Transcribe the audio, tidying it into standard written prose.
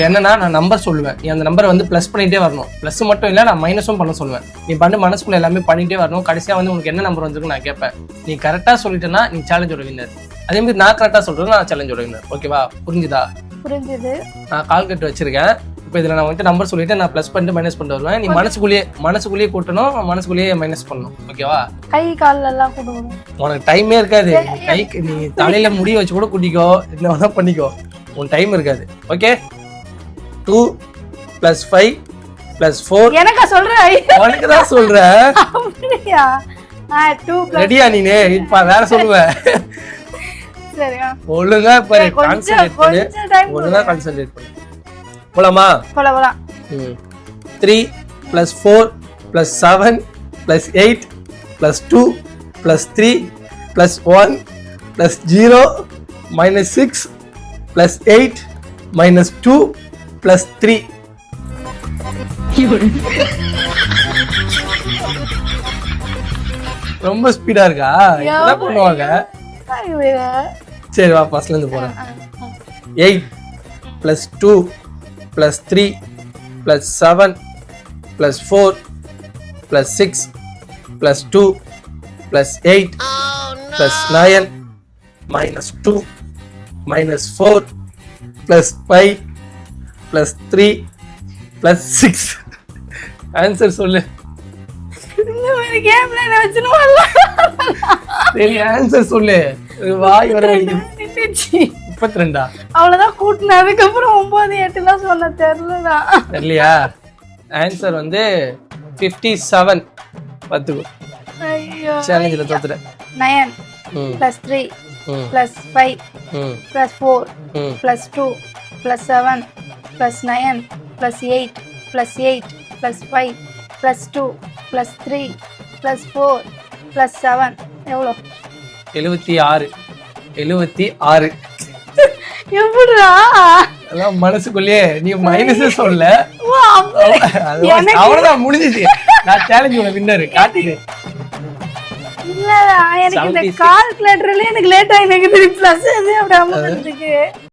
என்னன்னா நான் நம்பர் சொல்லுவேன், நீ அந்த நம்பரை வந்து ப்ளஸ் பண்ணிட்டே வரணும். ப்ளஸ் மட்டும் இல்லை, நான் மைனஸும் பண்ண சொல்லுவேன். நீ மனசுக்குள்ள எல்லாமே பண்ணிட்டே வரணும். கடைசியாக வந்து உனக்கு என்ன நம்பர் வந்துருக்கு நான் கேட்பேன். நீ கரெக்டாக சொல்லிட்டேன்னா நீ சேலஞ்சோட வின்னர். அதே மாதிரி நான் கரெக்டாக சொல்றேன், நான் சேலஞ்சோட வின்னர். ஓகேவா? புரிஞ்சுதா? புரிஞ்சுது. நான் கால்குலேட்டர் வச்சிருக்கேன். இப்போ இதில் நான் வந்து நம்பர் சொல்லிட்டு நான் ப்ளஸ் பண்ணிட்டு மைனஸ் பண்ணிட்டு வருவேன். நீ மனசுக்குள்ளேயே கூட்டணும், மனசுக்குள்ளேயே மைனஸ் பண்ணணும். ஓகேவா? கை கால் எல்லாம் கூட்டணும். உனக்கு டைமே இருக்காது. கைக்கு நீ தலையில முடி வச்சு கூட கூட்டிக்கோ, என்ன வேணா பண்ணிக்கோ, உன் டைம் இருக்காது. ஓகே? 2 + 5 + 4. எனக்கா சொல்ற? உனக்கு தான் சொல்றேன். அப்படியா? 2 + ரெடியா நீனே? இப்ப வேற சொல்லுவேன். சரியா? ஒழுங்கா பாரு, கான்சென்ட்ரேட் பண்ணு. ஒழுங்கா கான்சென்ட்ரேட் பண்ணு. போலாமா? போலாம். 3 + 4 + 7 + 8 + 2 + 3 + 1 + 0 - 6 + 8 - 2 + 3. ரொம்ப ஸ்பீடா இருக்கா? என்ன பண்ணுவாங்க? சரி வா, ஃபர்ஸ்ட்ல இருந்து போறேன். 8 + 2 + 3 + 7 + 4 + 6 + 2 + 8 + 9 - 2 - 4 + 5 + 3 + 6. ஆன்சர் சொல்லு. இந்த மாதிரி கேம்ல என்ன வச்சுனுவல்ல. சரி ஆன்சர் சொல்லு. வாய் வர வலிக்குது. 32. அவ்வளவுதான் கூட்டின. அதுக்கப்புறம் 9 8 தான் சொன்ன. தெரியலடா. தெரியலையா? ஆன்சர் வந்து 57. பார்த்துக்கோ. ஐயோ. சேலஞ்சில் தோத்துட்டேன். 9 + 3 + 5 + 4 + 2 + 7 + 9 + 8 + 8 + 5 + 2 + 3 + 4 + 7 எவ்வளோ? 76. எப்படிடா? அதான் மனசுக்குள்ளேயே நீ மைனஸே சொல்ல. ஓ, அவ்வளவுதான், முடிஞ்சிச்சு. நான் சேலஞ்ச் வின்னர். காட்டிடு. இல்லடா, எனக்கு இந்த கால்குலேட்டர்லயே எனக்கு லேட் ஆகி எனக்கு ப்ளஸ் அப்படியே